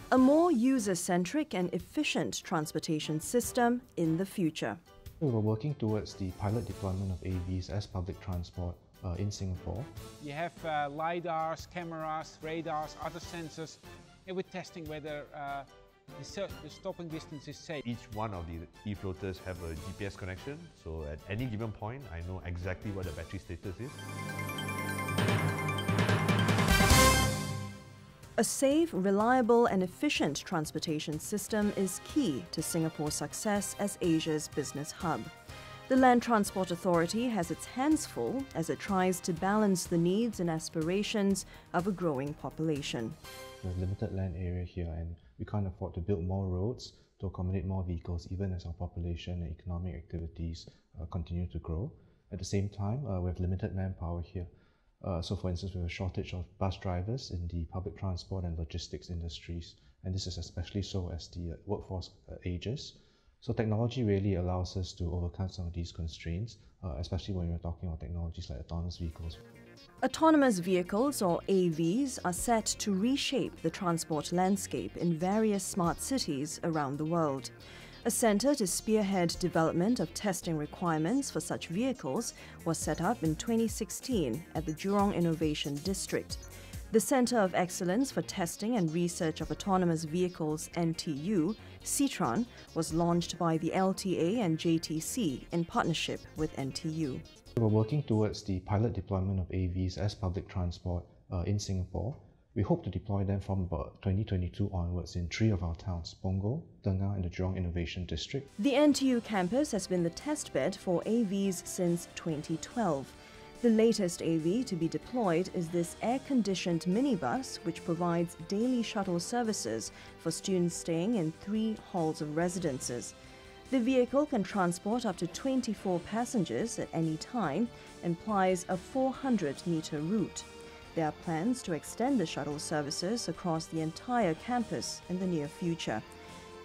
A more user-centric and efficient transportation system in the future. We were working towards the pilot deployment of AVs as public transport in Singapore. You have LiDARs, cameras, radars, other sensors, and we're testing whether the stopping distance is safe. Each one of the e-floaters have a GPS connection, so at any given point I know exactly what the battery status is. A safe, reliable and efficient transportation system is key to Singapore's success as Asia's business hub. The Land Transport Authority has its hands full as it tries to balance the needs and aspirations of a growing population. We have limited land area here and we can't afford to build more roads to accommodate more vehicles even as our population and economic activities continue to grow. At the same time, we have limited manpower here. So for instance, we have a shortage of bus drivers in the public transport and logistics industries, and this is especially so as the workforce ages. So technology really allows us to overcome some of these constraints, especially when we're talking about technologies like autonomous vehicles. Autonomous vehicles, or AVs, are set to reshape the transport landscape in various smart cities around the world. A centre to spearhead development of testing requirements for such vehicles was set up in 2016 at the Jurong Innovation District. The Centre of Excellence for Testing and Research of Autonomous Vehicles (NTU), CITRAN, was launched by the LTA and JTC in partnership with NTU. We were working towards the pilot deployment of AVs as public transport in Singapore. We hope to deploy them from about 2022 onwards in 3 of our towns, Punggol, Tengah and the Jurong Innovation District. The NTU campus has been the testbed for AVs since 2012. The latest AV to be deployed is this air-conditioned minibus, which provides daily shuttle services for students staying in 3 halls of residences. The vehicle can transport up to 24 passengers at any time and plies a 400-metre route. There are plans to extend the shuttle services across the entire campus in the near future.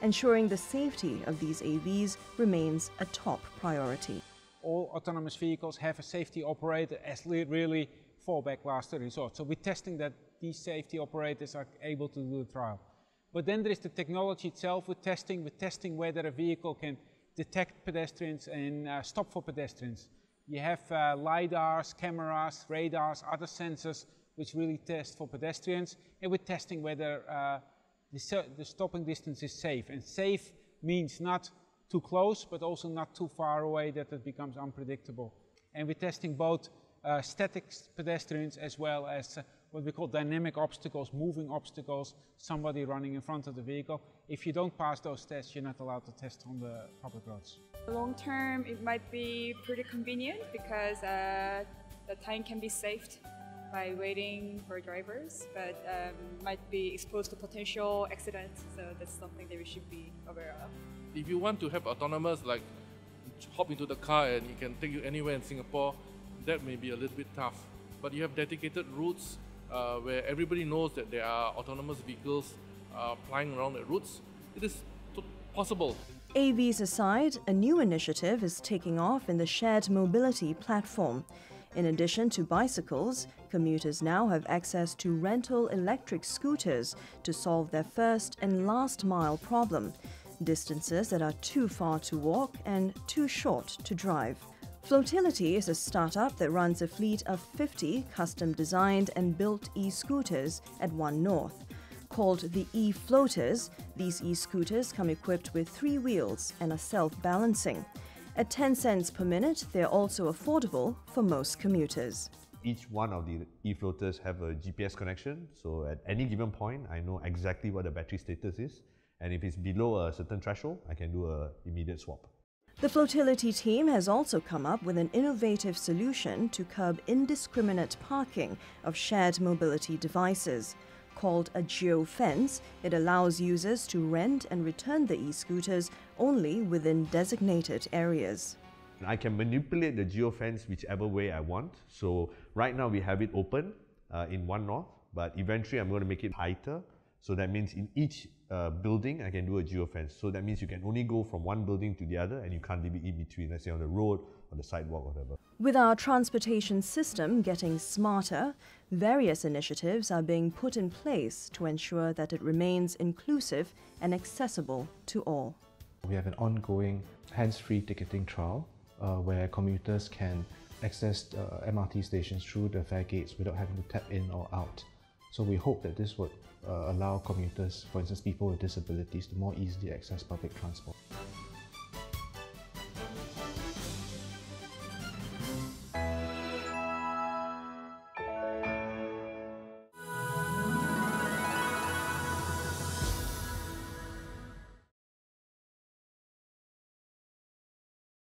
Ensuring the safety of these AVs remains a top priority. All autonomous vehicles have a safety operator as really fallback last resort. So we're testing that these safety operators are able to do the trial. But then there is the technology itself. We're testing whether a vehicle can detect pedestrians and stop for pedestrians. You have LiDARs, cameras, radars, other sensors which really test for pedestrians, and we're testing whether the stopping distance is safe. And safe means not too close, but also not too far away that it becomes unpredictable. And we're testing both static pedestrians as well as what we call dynamic obstacles, moving obstacles, somebody running in front of the vehicle. If you don't pass those tests, you're not allowed to test on the public roads. Long term, it might be pretty convenient because the time can be saved by waiting for drivers, but might be exposed to potential accidents, so that's something that we should be aware of. If you want to have autonomous, like hop into the car and it can take you anywhere in Singapore, that may be a little bit tough. But you have dedicated routes where everybody knows that there are autonomous vehicles flying around the routes. It is possible. AVs aside, a new initiative is taking off in the shared mobility platform. In addition to bicycles, commuters now have access to rental electric scooters to solve their first and last mile problem, distances that are too far to walk and too short to drive. Flotility is a startup that runs a fleet of 50 custom-designed and built e-scooters at One North. Called the e-floaters, these e-scooters come equipped with 3 wheels and are self-balancing. At 10 cents per minute, they're also affordable for most commuters. Each one of the e-floaters have a GPS connection, so at any given point I know exactly what the battery status is, and if it's below a certain threshold, I can do an immediate swap. The Flotility team has also come up with an innovative solution to curb indiscriminate parking of shared mobility devices. Called a Geofence, it allows users to rent and return the e-scooters only within designated areas. I can manipulate the geofence whichever way I want. So right now we have it open in One North, but eventually I'm going to make it tighter So that means in each building, I can do a geofence. So that means you can only go from one building to the other and you can't leave it in between, let's say on the road, on the sidewalk, or whatever. With our transportation system getting smarter, various initiatives are being put in place to ensure that it remains inclusive and accessible to all. We have an ongoing hands-free ticketing trial where commuters can access MRT stations through the fare gates without having to tap in or out. So we hope that this would allow commuters, for instance people with disabilities, to more easily access public transport.